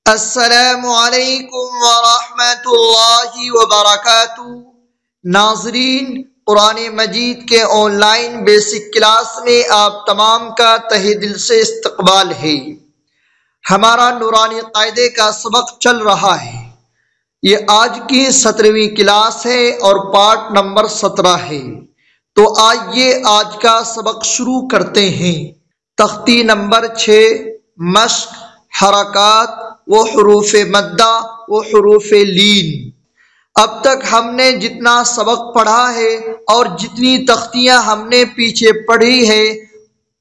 السلام علیکم ورحمۃ اللہ وبرکاتہ۔ ناظرین، قرآن مجید کے آن لائن بیسک کلاس میں آپ تمام کا تہہ دل سے استقبال ہے۔ ہمارا نورانی قاعدے کا سبق چل رہا ہے۔ یہ آج کی 17ویں کلاس ہے اور پارٹ نمبر 17 ہے۔ تو آئیے آج کا سبق شروع کرتے ہیں۔ تختی نمبر 6، مشق، حرکات و حروف مدہ و حروف لین۔ اب تک ہم نے جتنا سبق پڑھا ہے اور جتنی تختیاں ہم نے پیچھے پڑھی ہے،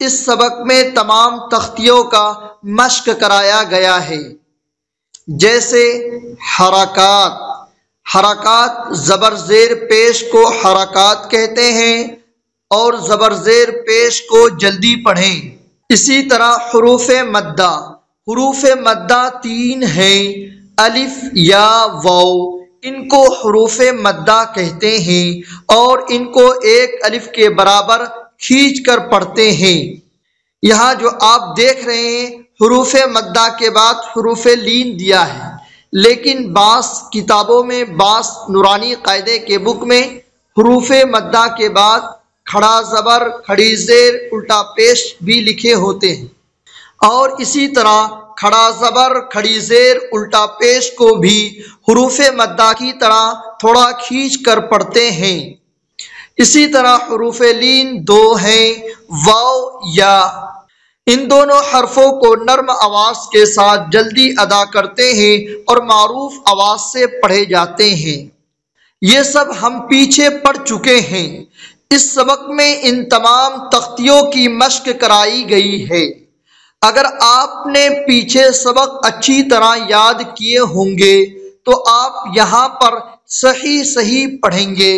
اس سبق میں تمام تختیوں کا مشق کرایا گیا ہے۔ جیسے حرکات، حرکات زبر زیر پیش کو حرکات کہتے ہیں اور زبر زیر پیش کو جلدی پڑھیں۔ اسی طرح حروف مدہ، حروف مدہ 3 ہیں، الف یا واو، ان کو حروف مدہ کہتے ہیں اور ان کو ایک الف کے برابر کھینچ کر پڑھتے ہیں۔ یہاں جو آپ دیکھ رہے ہیں حروف مدہ کے بعد حروف لین دیا ہے، لیکن بعض کتابوں میں، بعض نورانی قاعدے کے بک میں حروف مدہ کے بعد کھڑا زبر، کھڑی زیر، الٹا پیش بھی لکھے ہوتے ہیں، اور اسی طرح کھڑا زبر، کھڑی زیر، الٹا پیش کو بھی حروف مدہ کی طرح تھوڑا کھینچ کر پڑھتے ہیں۔ اسی طرح حروف لین 2 ہیں، واو یا۔ ان دونوں حرفوں کو نرم آواز کے ساتھ جلدی ادا کرتے ہیں اور معروف آواز سے پڑھے جاتے ہیں۔ یہ سب ہم پیچھے پڑھ چکے ہیں۔ اس سبق میں ان تمام تختیوں کی مشق کرائی گئی ہے۔ اگر آپ نے پیچھے سبق اچھی طرح یاد کیے ہوں گے تو آپ یہاں پر صحیح پڑھیں گے،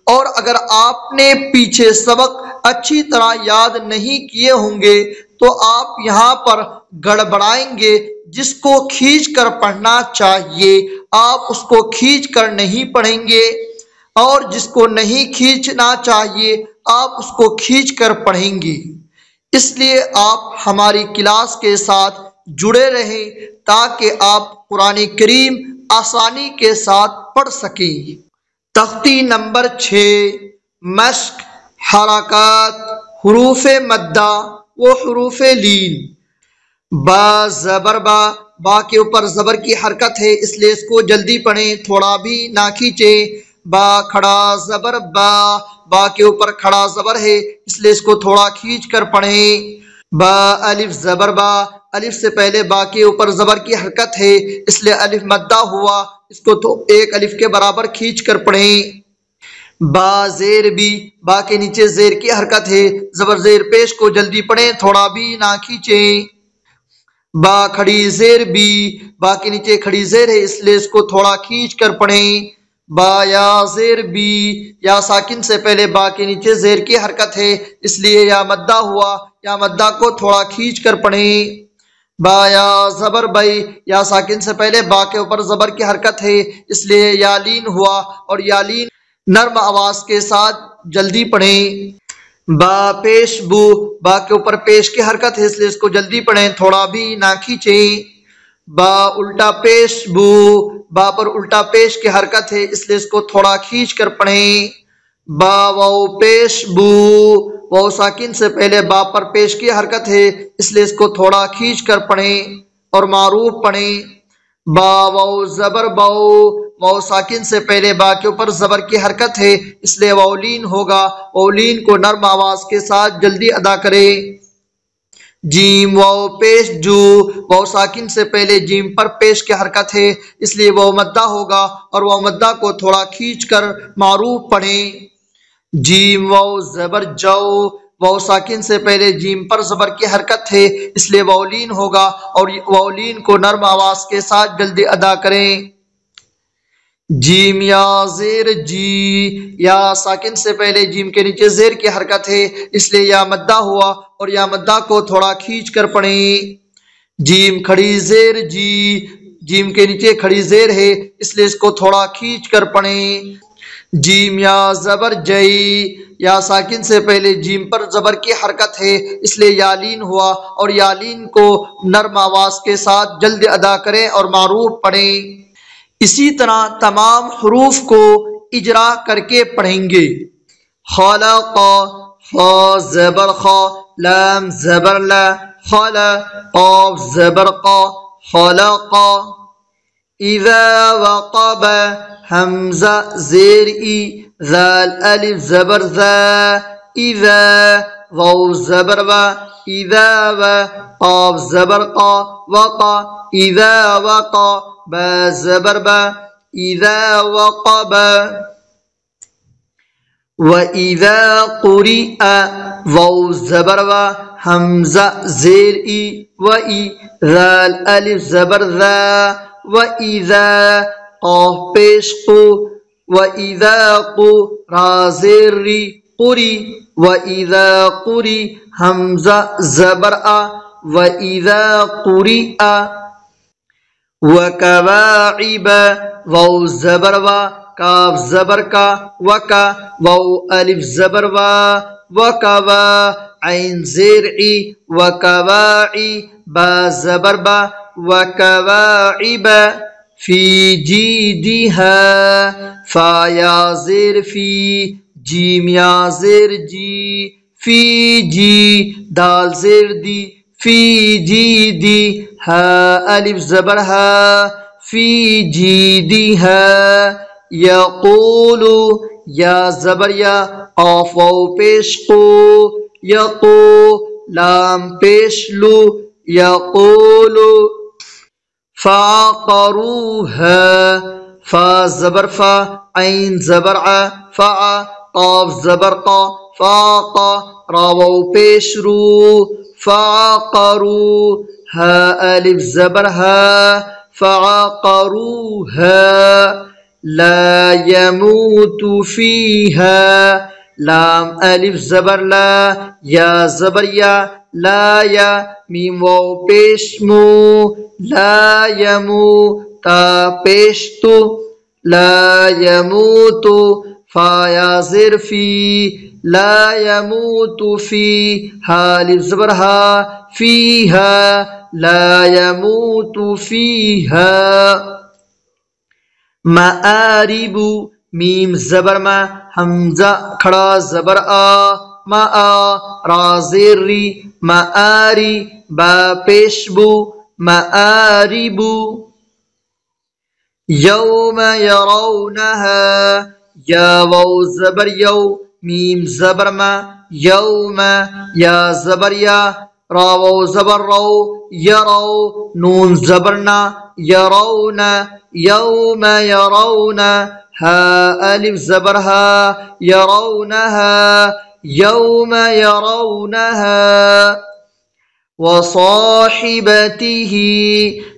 اور اگر آپ نے پیچھے سبق اچھی طرح یاد نہیں کیے ہوں گے تو آپ یہاں پر گڑبڑائیں گے۔ جس کو کھینچ کر پڑھنا چاہیے آپ اس کو کھینچ کر نہیں پڑھیں گے، اور جس کو نہیں کھینچنا چاہیے آپ اس کو کھینچ کر پڑھیں گے۔ اس لیے آپ ہماری کلاس کے ساتھ جڑے رہیں تاکہ آپ قرآن کریم آسانی کے ساتھ پڑھ سکیں۔ تختی نمبر 6، مشق، حرکات، حروف مدہ و حروف لین۔ با زبر با، با کے اوپر زبر کی حرکت ہے، اس لیے اس کو جلدی پڑھیں، تھوڑا بھی نہ کھینچیں۔ با کھڑا زبر با، با کے اوپر کھڑا زبر ہے، اس لیے اس کو تھوڑا کھینچ کر پڑھیں۔ با الف زبر با، الف سے پہلے با کے اوپر زبر کی حرکت ہے، اس لیے الف مدہ ہوا، اس کو تو ایک الف کے برابر کھینچ کر پڑھیں۔ با زیر بی، با کے نیچے زیر کی حرکت ہے، زبر زیر پیش کو جلدی پڑھیں، تھوڑا بھی نہ کھینچیں۔ با کھڑی زیر بی، با کے نیچے کھڑی زیر ہے، اس لیے اس کو تھوڑا کھینچ کر پڑھیں۔ با یا زیر بی، یا ساکن سے پہلے با کے نیچے زیر کی حرکت ہے، اس لیے یا مدہ ہوا، یا مدہ کو تھوڑا کھینچ کر پڑھیں۔ با یا زبر بئی، یا ساکن سے پہلے با کے اوپر زبر کی حرکت ہے، اس لیے یا لین ہوا، اور یا لین نرم آواز کے ساتھ جلدی پڑھیں۔ با پیش بو، با کے اوپر پیش کی حرکت ہے، اس لیے اس کو جلدی پڑھیں، تھوڑا بھی نہ کھینچیں۔ با الٹا پیش بو، با پر الٹا پیش کی حرکت ہے، اس لیے اس کو تھوڑا کھینچ کر پڑھیں۔ با واو پیش بو، واو ساکن سے پہلے با پر پیش کی حرکت ہے، اس لیے اس کو تھوڑا کھینچ کر پڑھیں اور معروف پڑھیں۔ با واو زبر باؤ، واو ساکن سے پہلے با کے اوپر زبر کی حرکت ہے، اس لیے واو لین ہوگا، واو لین کو نرم آواز کے ساتھ جلدی ادا کریں۔ جیم واو پیش جو، واو ساکن سے پہلے جیم پر پیش کی حرکت ہے، اس لیے واو مدہ ہوگا، اور واو مدہ کو تھوڑا کھینچ کر معروف پڑھیں۔ جیم واو زبر جو، واو ساکن سے پہلے جیم پر زبر کی حرکت ہے، اس لیے واو لین ہوگا، اور واو لین کو نرم آواز کے ساتھ جلدی ادا کریں۔ جیم یا زیر جی، یا ساکن سے پہلے جیم کے نیچے زیر کی حرکت ہے، اس لیے یا مدہ ہوا، اور یا مدہ کو تھوڑا کھینچ کر پڑھیں۔ جیم کھڑی زیر جی، جیم کے نیچے کھڑی زیر ہے، اس لیے اس کو تھوڑا کھینچ کر پڑھیں۔ جیم یا زبر جئی، یا ساکن سے پہلے جیم پر زبر کی حرکت ہے اس لیے یالین ہوا، اور یالین کو نرم آواز کے ساتھ جلد ادا کریں اور معروف پڑھیں۔ اسی طرح تمام حروف کو اجرا کر کے پڑھیں گے۔ خلق، خا زبر خا، لام زبر لا، خلا، قاف زبر قا، خلق۔ اذا وقب، حمزہ زیر ای، ذال الف زبر ذا، اذا، واو زبر و، اذا و، قاف زبر قا، وقا، اذا وقا، با زبر با، اذا وقب۔ وَإِذَا قُرِئَ، واو زبر و، حمزہ زیر ای، وَإِ، ذال الف زبر ذا، وَإِذَا، قاف پیش قو، وَإِذَا قو، را زیر ری، قری، وَإِذَا قُرِئ، حمزہ زبر آ، وَإِذَا قُرِئَ۔ وَكَوَاعِبَ، واو زبر و، کاف زبر کا، وکا، واو الف زبر وا، وکوا، عین زیر ای، وکواعی، با زبر با، وکواعب۔ فی جیدہا، فا یا زیر فی، جیم یا زیر جی، فی جی، دال زیر دی، فی جیدی، ہا الف زبر ہا، فی جیدہا۔ یقول، یا زبر یا، قاف واو پیش قو، یقو، لام پیش لو، یقول۔ فعقروها، فا زبر فا، عین زبر ع، فع، قاف زبر قا، فاقا، را واو پیش رو، فعقرو، ہا الف زبر ہا، فعقروها۔ لا يموت فيها، لام الف زبر لا، یا زبر یا، لا یا، میم واو پیش مو، لا یمو، تا پیش تو، لا يموت، فا یا زر فی، لا يموت فی، ہا الف زبر ہا، فیہا، لا يموت فیہا۔ مآرب، میم زبر ما، حمزہ کھڑا زبر آ، ما آ، را زیر ری، مآری، با پیش بو، مآرب۔ یوم یرونہا، یا واو زبر یو، میم زبر ما، یوم، یا زبر یا، را واو زبر رو، یرو، نون زبرنا، یرون، یوم یرون، ہا الف زبر ہا، یرونہا، یوم یرونہا۔ وصاحبته،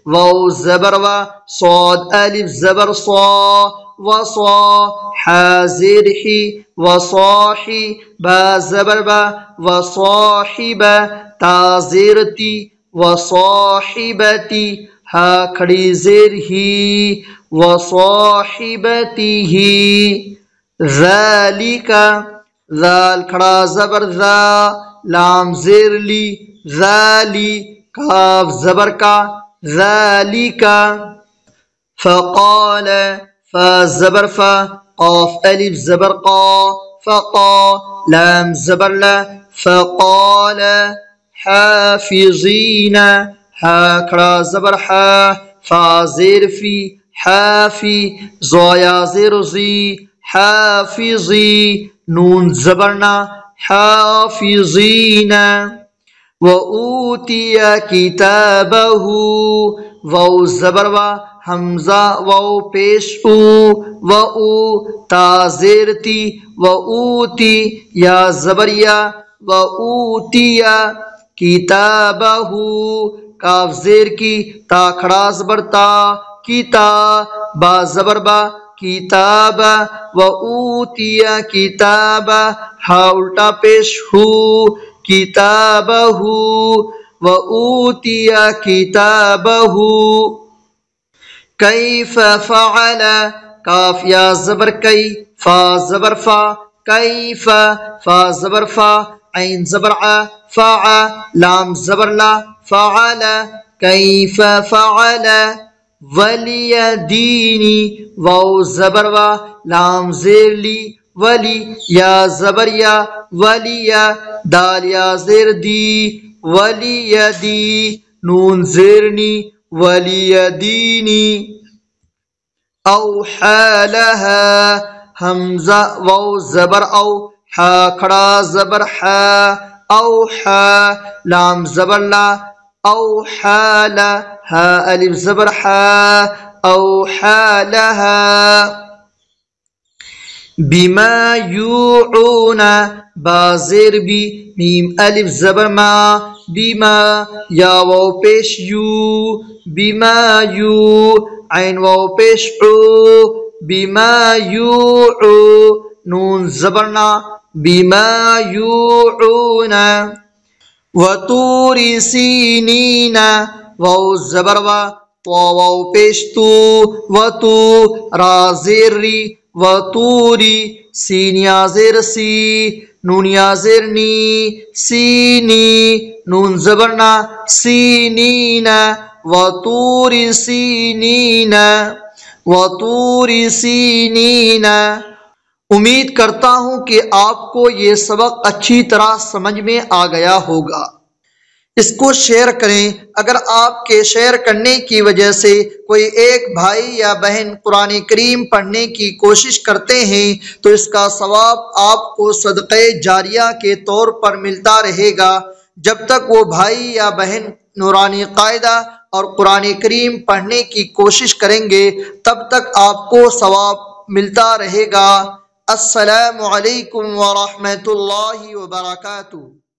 واو زبر و، صاد الف زبر صا، وصا، حازر حی، وصاحی، با زبر با، وصاحب، تازرتی، وصاحبتی، ہا کھڑی زیر ہی، وصاحبته۔ ذالک، ذال کھڑا زبر ذا، لام زیر لی، ذالی، کاف زبر کا، ذالک۔ فقال، فا زبر فا، قاف الف زبر قا، فقا، لام زبر لا، فقال۔ حافظین، ہا کھڑا زبر حا، فا زیر فی، حافی، زویا زیر زی، حافظی، نون زبرنا، حافظین۔ وَأُوتِيَ كِتَابَهُ، واو زبر و، حمزہ واو پیش او، وَأُو، تا زیر تی، وَأُوتی، یا زبر یا، وَأُوتِيَ کتابہ، کاف زیر کی، تا کھڑا زبر تا، کتا، با زبر با، کتاب، وَأُوتِيَ کتابہ، ہا الٹا پیش ہو، کتابہ، وَأُوتِيَ کتابہ۔ کیف فعل، کاف یا زبر کئی، فا زبر فا، کیف، فا زبر فا، عین زبر ع، فع، لام زبر لا، فعل، کیف فعل، ولیدینی، واو زبر وا، لام زیر لی، ولی، یا زبر یا، ولی، دال یا زیر دی، ولیدی، نون زیرنی، ولیدینی، اوحى لها، حمزہ واو زبر او، حا کھڑا زبر حا، اوحى، لام زبر لا، اوحى لا، ہا الف زبر حا، اوحى لها، بما یوعون، با زیر بی، میم الف زبر ما، بما، یا واو پیش یو، بما یو، عین واو پیش عو، بما یوعو، نون زبرنا، بما یوعون، وطور سینین، واو زبر وا، واو پیش تو، وتو، را زیر ری، وطوری، سین یا زیر سی، نون یا زیر نی، سینی، نون زبرنا، سینین، وطور سینین، وطور سینین۔ امید کرتا ہوں کہ آپ کو یہ سبق اچھی طرح سمجھ میں آ گیا ہوگا۔ اس کو شیئر کریں۔ اگر آپ کے شیئر کرنے کی وجہ سے کوئی ایک بھائی یا بہن قرآن کریم پڑھنے کی کوشش کرتے ہیں تو اس کا ثواب آپ کو صدقہ جاریہ کے طور پر ملتا رہے گا۔ جب تک وہ بھائی یا بہن نورانی قاعدہ اور قرآن کریم پڑھنے کی کوشش کریں گے تب تک آپ کو ثواب ملتا رہے گا۔ السلام علیکم ورحمۃ اللہ وبرکاتہ۔